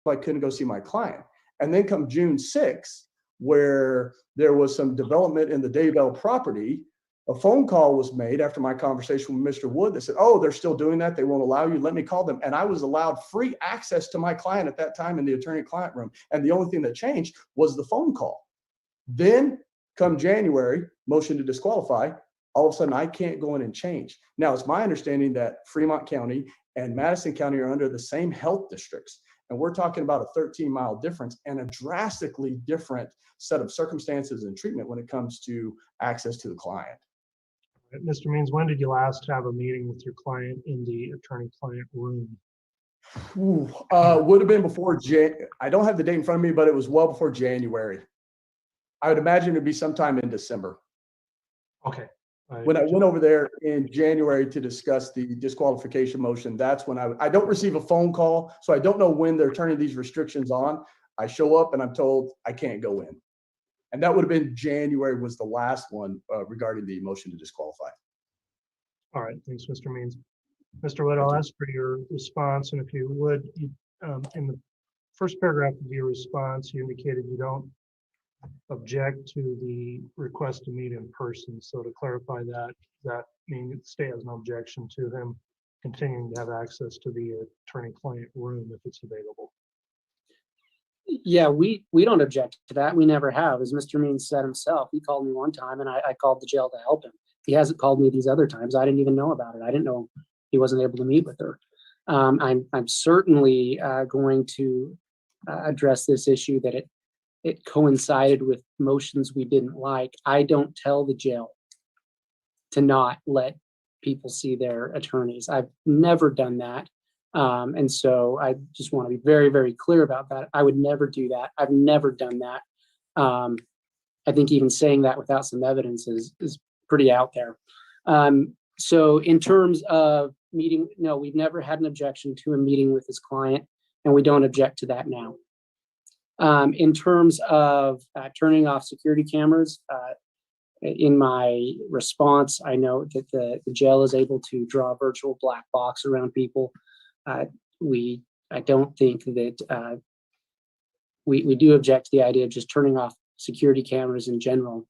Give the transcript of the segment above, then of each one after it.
I couldn't go see my client. And then come June 6th, where there was some development in the Daybell property, a phone call was made after my conversation with Mr. Wood that said, oh, they're still doing that. They won't allow you. Let me call them. And I was allowed free access to my client at that time in the attorney-client room. And the only thing that changed was the phone call. Then come January, motion to disqualify, all of a sudden I can't go in and change. Now, it's my understanding that Fremont County and Madison County are under the same health districts. And we're talking about a 13-mile difference and a drastically different set of circumstances and treatment when it comes to access to the client. Mr. Means, when did you last have a meeting with your client in the attorney-client room? Would have been before, I don't have the date in front of me, but it was well before January. I would imagine it'd be sometime in December. Okay. When I went over there in January to discuss the disqualification motion, that's when I don't receive a phone call. So I don't know when they're turning these restrictions on. I show up and I'm told I can't go in. And that would have been January was the last one regarding the motion to disqualify. All right, thanks, Mr. Means. Mr. Wood, I'll ask for your response. And if you would, in the first paragraph of your response, you indicated you don't object to the request to meet in person. So to clarify that means stay as an objection to him continuing to have access to the attorney-client room if it's available. Yeah, we don't object to that. We never have. As Mr. Means said himself, he called me one time and I called the jail to help him. He hasn't called me these other times. I didn't even know about it. I didn't know he wasn't able to meet with her. I'm certainly going to address this issue that it coincided with motions we didn't like. I don't tell the jail to not let people see their attorneys. I've never done that. And so I just want to be very, very clear about that. I would never do that. I've never done that. I think even saying that without some evidence is pretty out there. So in terms of meeting, no, we've never had an objection to a meeting with his client, and we don't object to that now. In terms of turning off security cameras, in my response, I know that the jail is able to draw a virtual black box around people. I don't think that we do object to the idea of just turning off security cameras in general.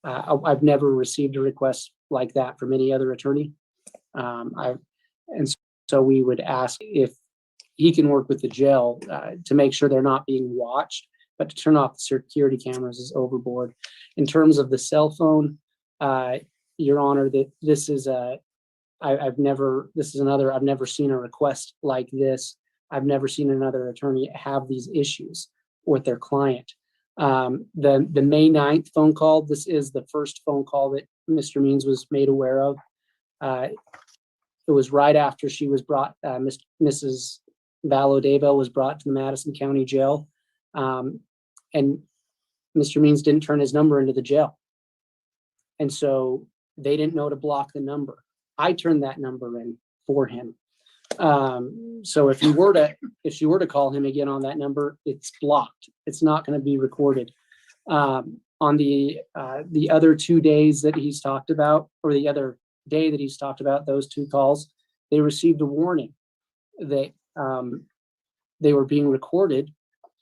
I've never received a request like that from any other attorney. And so we would ask if he can work with the jail to make sure they're not being watched, but to turn off the security cameras is overboard. In terms of the cell phone, Your Honor, that this is I've never seen a request like this. I've never seen another attorney have these issues with their client. The May 9th phone call, this is the first phone call that Mr. Means was made aware of. It was right after she was brought, Mrs. Vallow Daybell was brought to the Madison County Jail. And Mr. Means didn't turn his number into the jail. And so they didn't know to block the number. I turned that number in for him. So if she were to call him again on that number, it's blocked. It's not going to be recorded. On the other 2 days that he's talked about, or the other day that he's talked about, those two calls, they received a warning that they were being recorded.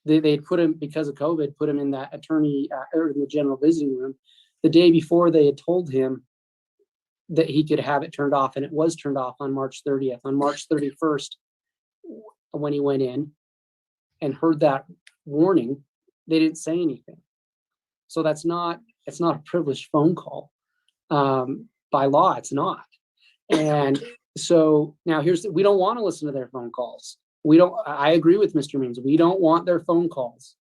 They put him, because of COVID, put him in that attorney or in the general visiting room. The day before, they had told him that he could have it turned off, and it was turned off on March 30th. On March 31st, when he went in and heard that warning, they didn't say anything. So it's not a privileged phone call. By law, it's not. And so now we don't want to listen to their phone calls. I agree with Mr. Means. We don't want their phone calls.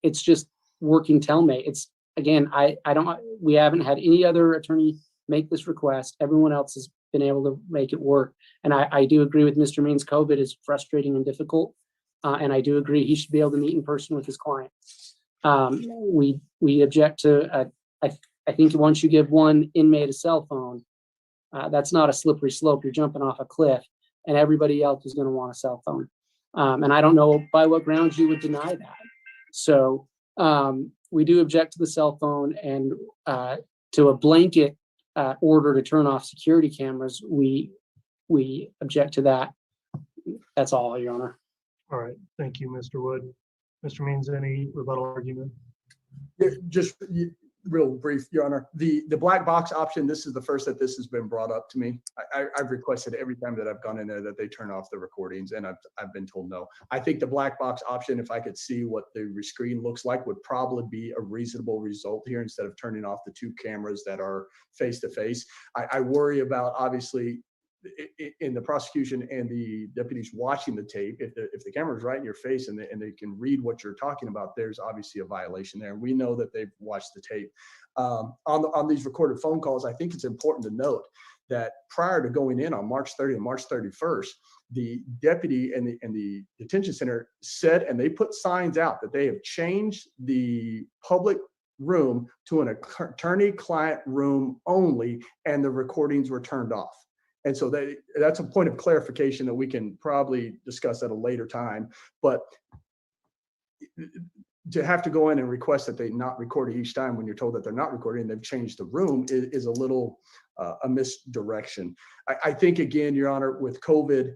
It's just working tellmate. Again, we haven't had any other attorney make this request. Everyone else has been able to make it work. And I do agree with Mr. Means. COVID is frustrating and difficult. And I do agree he should be able to meet in person with his client. We object to, I think once you give one inmate a cell phone, that's not a slippery slope. You're jumping off a cliff, and everybody else is going to want a cell phone. And I don't know by what grounds you would deny that. So we do object to the cell phone, and to a blanket order to turn off security cameras, we object to that. That's all, Your Honor. All right, thank you, Mr. Wood. Mr. Means, any rebuttal argument? Yeah, just real brief, Your Honor. The black box option, this is the first that this has been brought up to me. I've requested every time that I've gone in there that they turn off the recordings, and I've been told no. I think the black box option, if I could see what the screen looks like, would probably be a reasonable result here instead of turning off the two cameras that are face to face. I worry about, obviously, in the prosecution and the deputies watching the tape, if the camera is right in your face and they can read what you're talking about, there's obviously a violation there. We know that they've watched the tape. On these recorded phone calls, I think it's important to note that prior to going in on March 30th and March 31st, the deputy and the detention center said, and they put signs out that they have changed the public room to an attorney-client room only, and the recordings were turned off. And so that's a point of clarification that we can probably discuss at a later time. But to have to go in and request that they not record each time when you're told that they're not recording, they've changed the room, is a little a misdirection. I think, again, Your Honor, with COVID,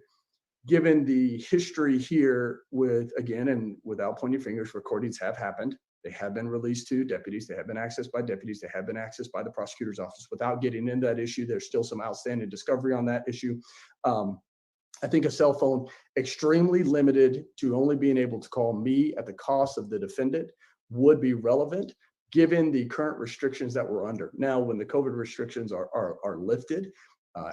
given the history here with, again, and without pointing fingers, recordings have happened. They have been released to deputies. They have been accessed by deputies. They have been accessed by the prosecutor's office. Without getting into that issue, there's still some outstanding discovery on that issue. I think a cell phone extremely limited to only being able to call me at the cost of the defendant would be relevant given the current restrictions that we're under. Now, when the COVID restrictions are lifted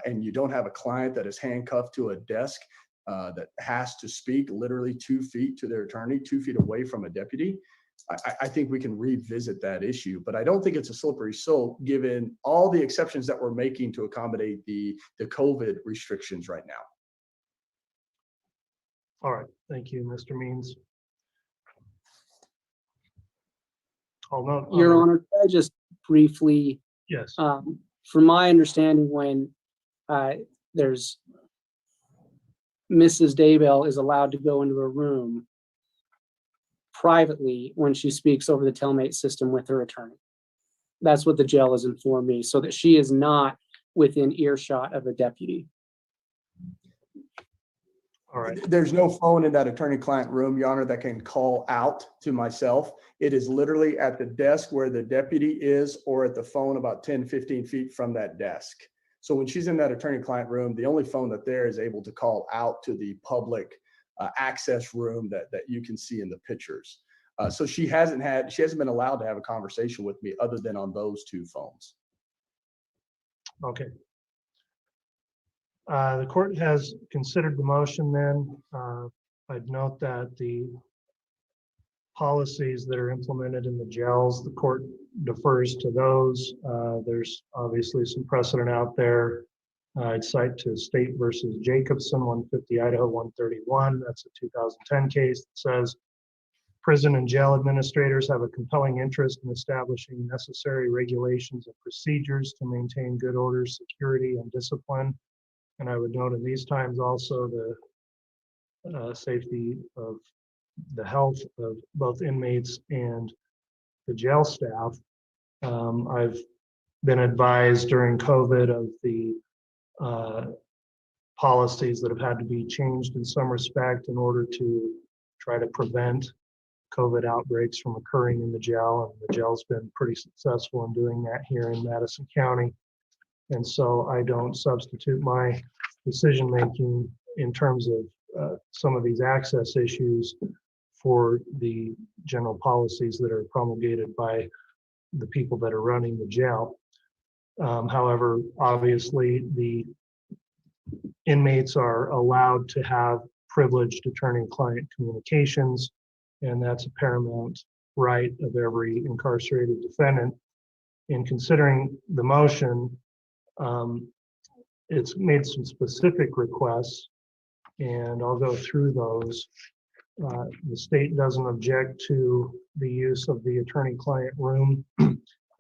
and you don't have a client that is handcuffed to a desk that has to speak literally 2 feet to their attorney, 2 feet away from a deputy, I think we can revisit that issue, but I don't think it's a slippery slope given all the exceptions that we're making to accommodate the COVID restrictions right now. All right, thank you, Mr. Means. I'll note. Your Honor, could I just briefly, Yes. from my understanding, when there's Mrs. Daybell is allowed to go into a room privately when she speaks over the telemate system with her attorney. That's what the jail has informed me, so that she is not within earshot of a deputy. All right. There's no phone in that attorney-client room, Your Honor, that can call out to myself. It is literally at the desk where the deputy is, or at the phone about 10, 15 feet from that desk. So when she's in that attorney-client room, the only phone that there is able to call out to the public access room that you can see in the pictures. So she hasn't been allowed to have a conversation with me other than on those two phones. Okay. The court has considered the motion then. I'd note that the policies that are implemented in the jails, the court defers to those. There's obviously some precedent out there. I'd cite to State versus Jacobson, 150 Idaho 131. That's a 2010 case that says prison and jail administrators have a compelling interest in establishing necessary regulations and procedures to maintain good order, security, and discipline. And I would note in these times also the safety of the health of both inmates and the jail staff. I've been advised during COVID of the policies that have had to be changed in some respect in order to try to prevent COVID outbreaks from occurring in the jail. And the jail's been pretty successful in doing that here in Madison County. And so I don't substitute my decision-making in terms of some of these access issues for the general policies that are promulgated by the people that are running the jail. However, obviously the inmates are allowed to have privileged attorney-client communications, and that's a paramount right of every incarcerated defendant. In considering the motion, it's made some specific requests, and I'll go through those. The state doesn't object to the use of the attorney-client room.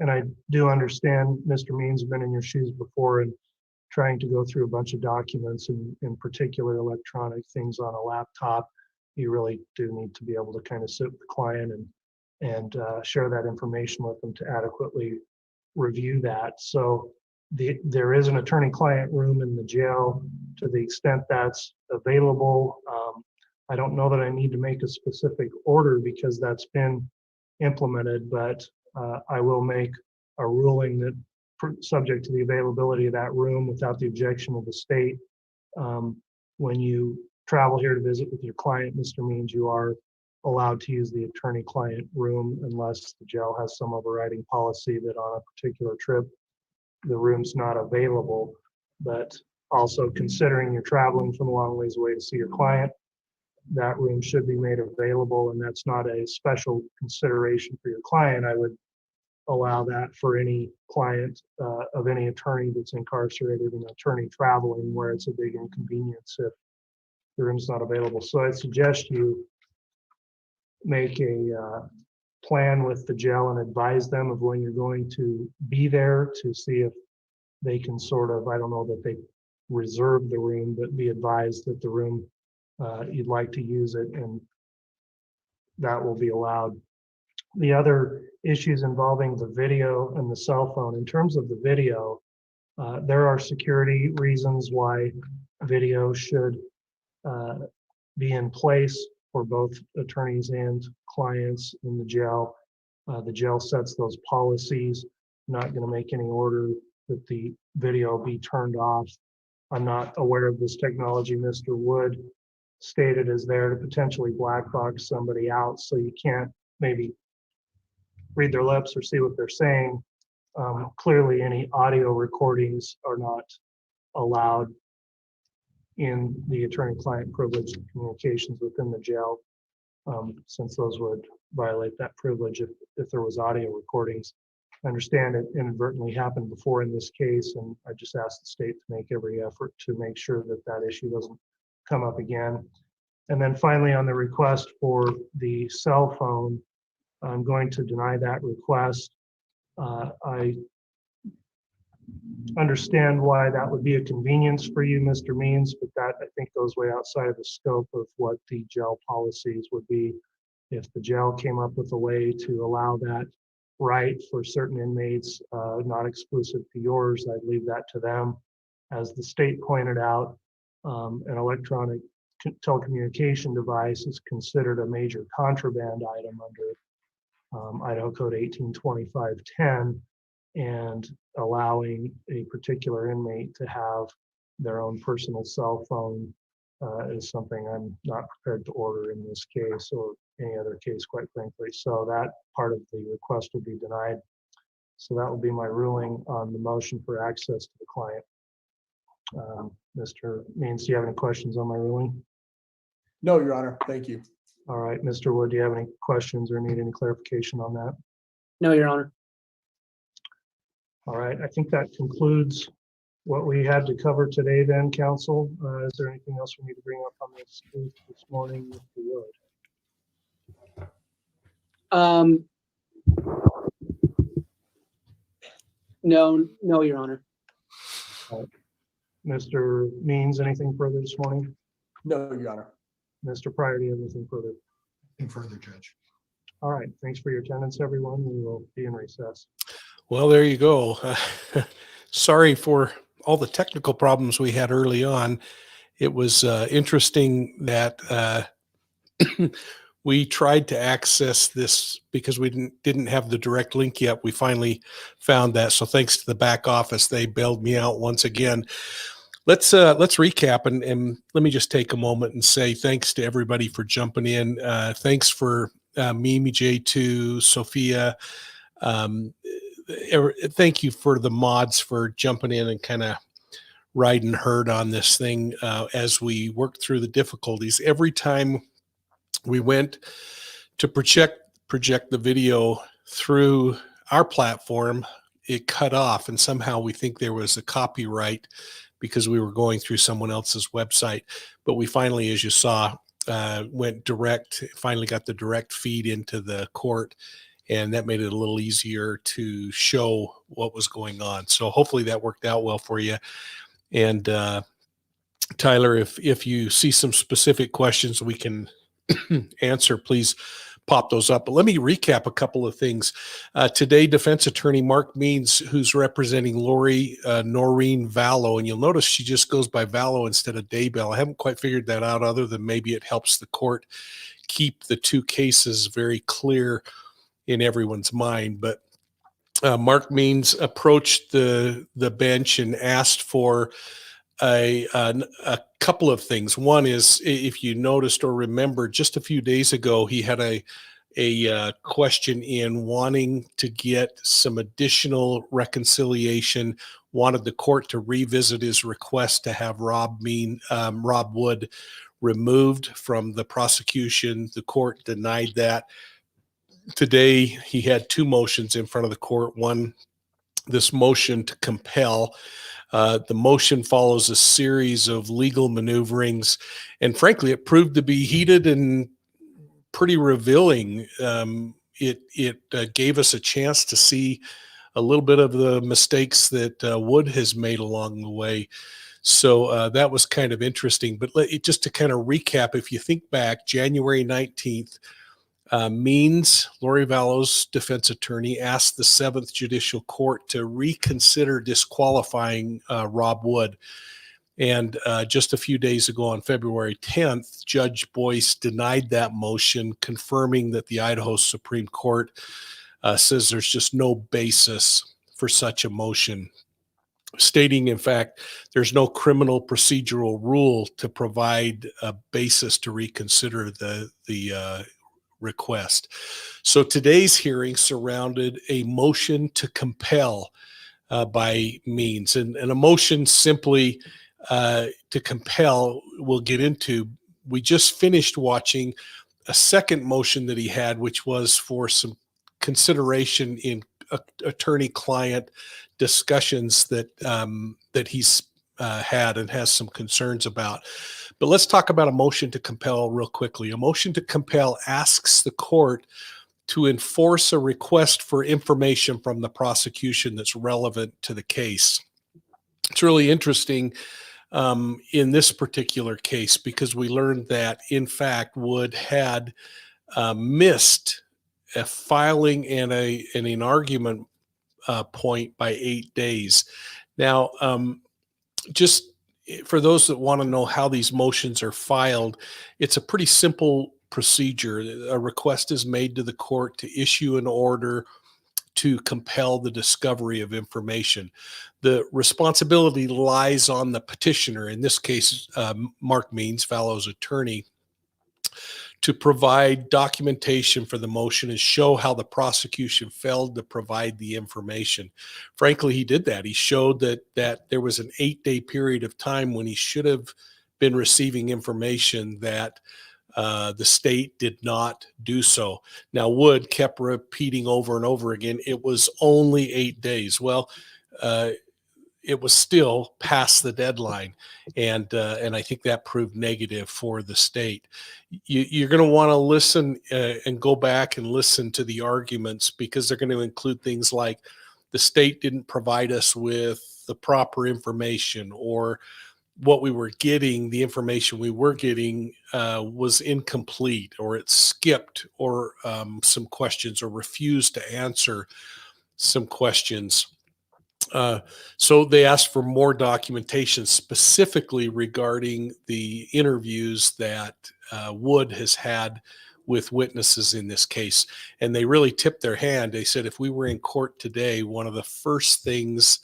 And I do understand, Mr. Means, have been in your shoes before and trying to go through a bunch of documents, and in particular electronic things on a laptop. You really do need to be able to kind of sit with the client and share that information with them to adequately review that. So there is an attorney-client room in the jail to the extent that's available. I don't know that I need to make a specific order because that's been implemented, but I will make a ruling that subject to the availability of that room without the objection of the state. When you travel here to visit with your client, Mr. Means, you are allowed to use the attorney-client room unless the jail has some overriding policy that on a particular trip, the room's not available. But also considering you're traveling from a long ways away to see your client, that room should be made available, and that's not a special consideration for your client. I would allow that for any client of any attorney that's incarcerated, an attorney traveling where it's a big inconvenience if the room's not available. So I suggest you make a plan with the jail and advise them of when you're going to be there to see if they can sort of, I don't know that they reserve the room, but be advised that the room you'd like to use it, and that will be allowed. The other issues involving the video and the cell phone, in terms of the video, there are security reasons why video should be in place for both attorneys and clients in the jail. The jail sets those policies. I'm not going to make any order that the video be turned off. I'm not aware of this technology Mr. Wood stated is there to potentially black box somebody out, so you can't maybe read their lips or see what they're saying. Clearly, any audio recordings are not allowed in the attorney-client privileged communications within the jail, since those would violate that privilege if there was audio recordings. I understand it inadvertently happened before in this case, and I just asked the state to make every effort to make sure that that issue doesn't come up again. And then finally, on the request for the cell phone, I'm going to deny that request. I understand why that would be a convenience for you, Mr. Means, but that I think goes way outside of the scope of what the jail policies would be. If the jail came up with a way to allow that right for certain inmates, not exclusive to yours, I'd leave that to them. As the state pointed out, an electronic telecommunication device is considered a major contraband item under Idaho Code 182510, and allowing a particular inmate to have their own personal cell phone is something I'm not prepared to order in this case or any other case, quite frankly. So that part of the request will be denied. So that will be my ruling on the motion for access to the client. Mr. Means, do you have any questions on my ruling? No, Your Honor. Thank you. All right, Mr. Wood, do you have any questions or need any clarification on that? No, Your Honor. All right, I think that concludes what we had to cover today then, council. Is there anything else we need to bring up on this morning, Mr. Wood? No, Your Honor. Mr. Means, anything further this morning? No, Your Honor. Mr. Pryor, do you have anything further? Nothing further, Judge. All right, thanks for your attendance, everyone. We will be in recess. Well, there you go. Sorry for all the technical problems we had early on. It was interesting that we tried to access this because we didn't have the direct link yet. We finally found that. So thanks to the back office, they bailed me out once again. Let's recap and let me just take a moment and say thanks to everybody for jumping in. Thanks for Mimi, J2, Sophia. Thank you for the mods for jumping in and kind of riding herd on this thing as we worked through the difficulties. Every time we went to project the video through our platform, it cut off, and somehow we think there was a copyright because we were going through someone else's website. But we finally, as you saw, went direct, finally got the direct feed into the court, and that made it a little easier to show what was going on. So hopefully that worked out well for you. And Tyler, if you see some specific questions we can answer, please pop those up. But let me recap a couple of things. Today, defense attorney Mark Means, who's representing Lori Noreen Vallow, and you'll notice she just goes by Vallow instead of Daybell. I haven't quite figured that out, other than maybe it helps the court keep the two cases very clear in everyone's mind. But Mark Means approached the bench and asked for a couple of things. One is, if you noticed or remember, just a few days ago, he had a question in wanting to get some additional reconciliation, wanted the court to revisit his request to have Rob Wood removed from the prosecution. The court denied that. Today, he had two motions in front of the court. One, this motion to compel. The motion follows a series of legal maneuverings, and frankly, it proved to be heated and pretty revealing. It gave us a chance to see a little bit of the mistakes that Wood has made along the way. So that was kind of interesting. But just to kind of recap, if you think back, January 19th, Means, Lori Vallow's defense attorney, asked the 7th Judicial Court to reconsider disqualifying Rob Wood. And just a few days ago, on February 10th, Judge Boyce denied that motion, confirming that the Idaho Supreme Court says there's just no basis for such a motion, stating, in fact, there's no criminal procedural rule to provide a basis to reconsider the request. So today's hearing surrounded a motion to compel by Means, and a motion simply to compel we'll get into. We just finished watching a second motion that he had, which was for some consideration in attorney-client discussions that he's had and has some concerns about. But let's talk about a motion to compel real quickly. A motion to compel asks the court to enforce a request for information from the prosecution that's relevant to the case. It's really interesting in this particular case, because we learned that, in fact, Wood had missed a filing and an argument point by 8 days. Now, just for those that want to know how these motions are filed, it's a pretty simple procedure. A request is made to the court to issue an order to compel the discovery of information. The responsibility lies on the petitioner, in this case, Mark Means, Vallow's attorney, to provide documentation for the motion and show how the prosecution failed to provide the information. Frankly, he did that. He showed that there was an 8-day period of time when he should have been receiving information that the state did not do so. Now, Wood kept repeating over and over again, it was only 8 days. Well, it was still past the deadline, and I think that proved negative for the state. You're going to want to listen and go back and listen to the arguments, because they're going to include things like the state didn't provide us with the proper information, or what we were getting, the information we were getting was incomplete, or it skipped, or some questions, or refused to answer some questions. So they asked for more documentation, specifically regarding the interviews that Wood has had with witnesses in this case. And they really tipped their hand. They said, if we were in court today, one of the first things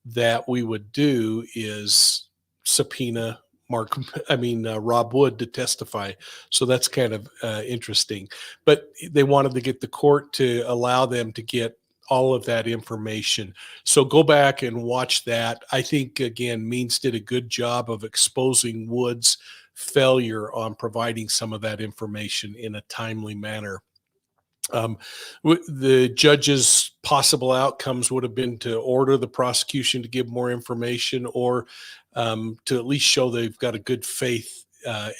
that we would do is subpoena Rob Wood to testify. So that's kind of interesting. But they wanted to get the court to allow them to get all of that information. So go back and watch that. I think, again, Means did a good job of exposing Wood's failure on providing some of that information in a timely manner. The judge's possible outcomes would have been to order the prosecution to give more information, or to at least show they've got a good faith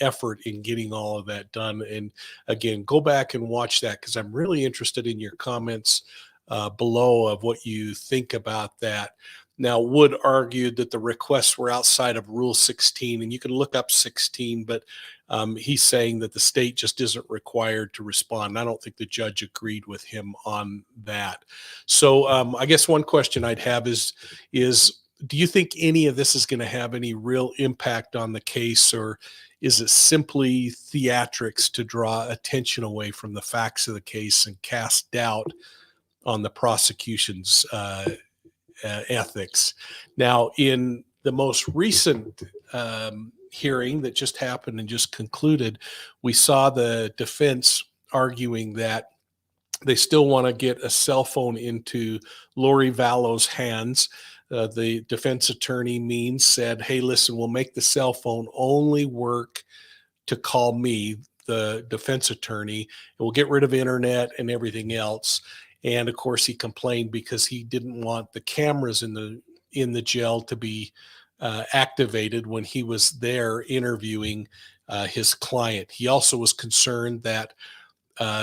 effort in getting all of that done. And again, go back and watch that, because I'm really interested in your comments below of what you think about that. Now, Wood argued that the requests were outside of Rule 16, and you can look up 16, but he's saying that the state just isn't required to respond. I don't think the judge agreed with him on that. So I guess one question I'd have is do you think any of this is going to have any real impact on the case, or is it simply theatrics to draw attention away from the facts of the case and cast doubt on the prosecution's ethics? Now, in the most recent hearing that just happened and just concluded, we saw the defense arguing that they still want to get a cell phone into Lori Vallow's hands. The defense attorney Means said, hey, listen, we'll make the cell phone only work to call me, the defense attorney, and we'll get rid of internet and everything else. And of course, he complained because he didn't want the cameras in the jail to be activated when he was there interviewing his client. He also was concerned that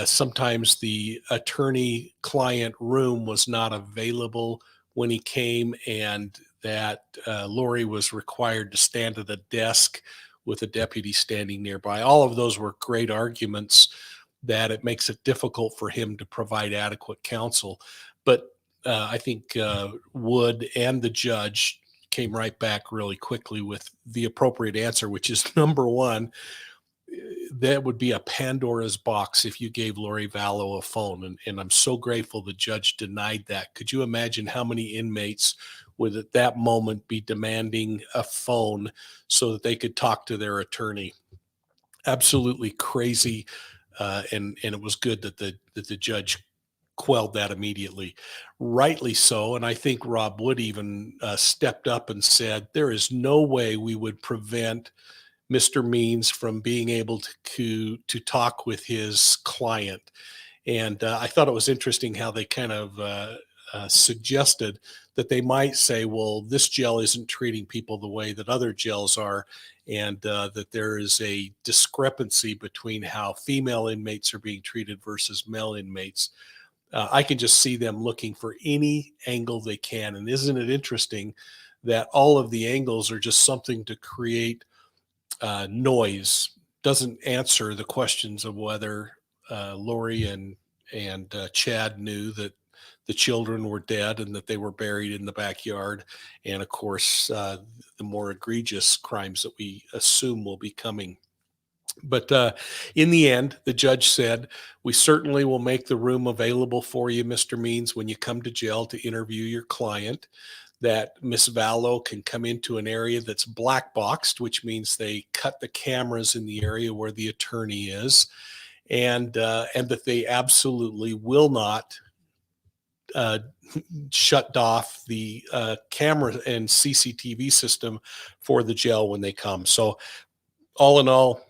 sometimes the attorney-client room was not available when he came, and that Lori was required to stand at a desk with a deputy standing nearby. All of those were great arguments that it makes it difficult for him to provide adequate counsel. But I think Wood and the judge came right back really quickly with the appropriate answer, which is number one, that would be a Pandora's box if you gave Lori Vallow a phone. And I'm so grateful the judge denied that. Could you imagine how many inmates would at that moment be demanding a phone so that they could talk to their attorney? Absolutely crazy. And it was good that the judge quelled that immediately. Rightly so. And I think Rob Wood even stepped up and said, there is no way we would prevent Mr. Means from being able to talk with his client. And I thought it was interesting how they kind of suggested that they might say, well, this jail isn't treating people the way that other jails are, and that there is a discrepancy between how female inmates are being treated versus male inmates. I can just see them looking for any angle they can. And isn't it interesting that all of the angles are just something to create noise, doesn't answer the questions of whether Lori and Chad knew that the children were dead and that they were buried in the backyard. And of course, the more egregious crimes that we assume will be coming. But in the end, the judge said, we certainly will make the room available for you, Mr. Means, when you come to jail to interview your client, that Miss Vallow can come into an area that's black boxed, which means they cut the cameras in the area where the attorney is, and that they absolutely will not shut off the camera and CCTV system for the jail when they come. So all in all,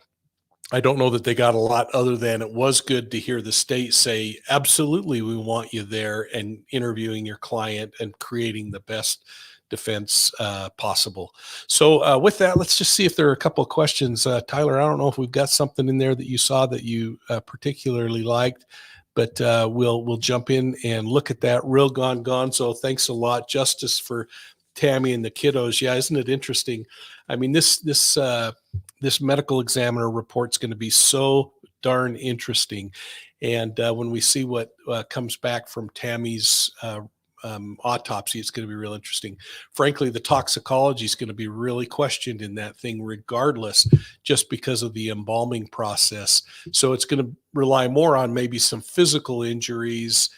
I don't know that they got a lot other than it was good to hear the state say, absolutely, we want you there and interviewing your client and creating the best defense possible. So with that, let's just see if there are a couple of questions. Tyler, I don't know if we've got something in there that you saw that you particularly liked, but we'll jump in and look at that. Real gone. So thanks a lot, Justice, for Tammy and the kiddos. Yeah, isn't it interesting? I mean, this medical examiner report's going to be so darn interesting. And when we see what comes back from Tammy's autopsy, it's going to be real interesting. Frankly, the toxicology is going to be really questioned in that thing regardless, just because of the embalming process. So it's going to rely more on maybe some physical injuries.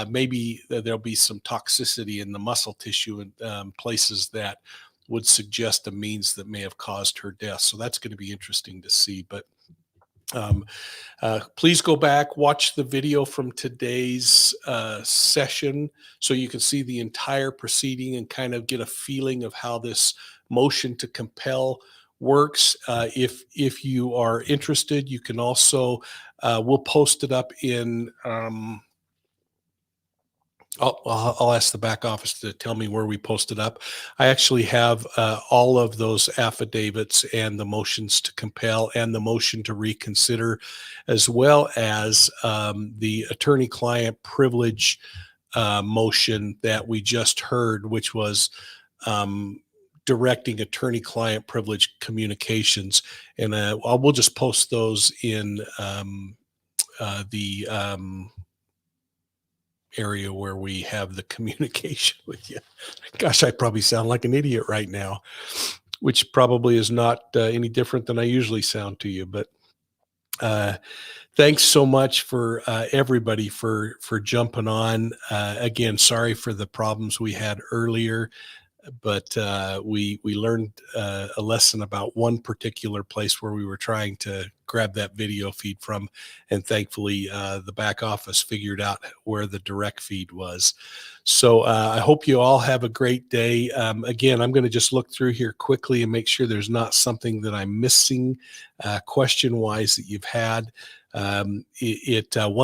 Maybe there'll be some toxicity in the muscle tissue and places that would suggest a means that may have caused her death. So that's going to be interesting to see. But please go back, watch the video from today's session so you can see the entire proceeding and kind of get a feeling of how this motion to compel works. If you are interested, you can also, we'll post it up in, I'll ask the back office to tell me where we post it up. I actually have all of those affidavits and the motions to compel and the motion to reconsider, as well as the attorney-client privilege motion that we just heard, which was directing attorney-client privilege communications. And we'll just post those in the area where we have the communication with you. Gosh, I probably sound like an idiot right now, which probably is not any different than I usually sound to you. But thanks so much for everybody for jumping on. Again, sorry for the problems we had earlier, but we learned a lesson about one particular place where we were trying to grab that video feed from, and thankfully the back office figured out where the direct feed was. So I hope you all have a great day. Again, I'm going to just look through here quickly and make sure there's not something that I'm missing question wise that you've had. One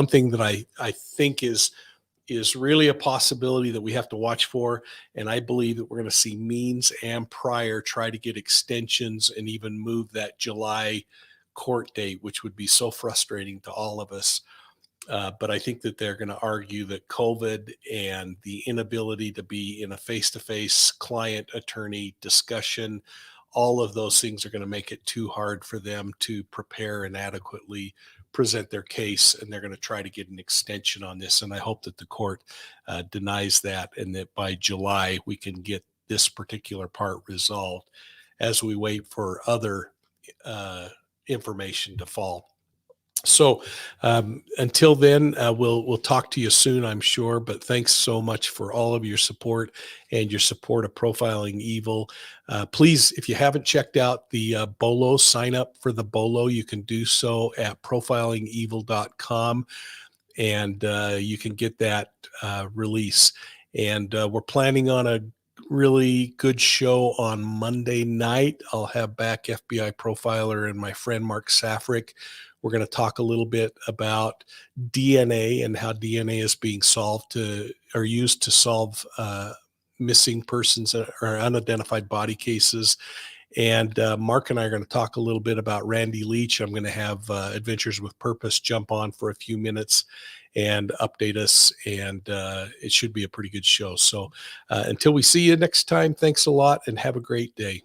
thing that I think is really a possibility that we have to watch for. And I believe that we're going to see Means and Pryor try to get extensions and even move that July court date, which would be so frustrating to all of us. But I think that they're going to argue that COVID and the inability to be in a face-to-face client attorney discussion, all of those things are going to make it too hard for them to prepare and adequately present their case, and they're going to try to get an extension on this. And I hope that the court denies that, and that by July we can get this particular part resolved as we wait for other information to fall. So until then, we'll talk to you soon, I'm sure. But thanks so much for all of your support and your support of Profiling Evil. Please, if you haven't checked out the B.O.L.O, sign up for the B.O.L.O. You can do so at profilingevil.com, and you can get that release. And we're planning on a really good show on Monday night. I'll have back FBI profiler and my friend Mark Safrick. We're going to talk a little bit about DNA and how DNA is being used to solve missing persons or unidentified body cases. And Mark and I are going to talk a little bit about Randy Leach. I'm going to have Adventures with Purpose jump on for a few minutes and update us. And it should be a pretty good show. So until we see you next time, thanks a lot and have a great day.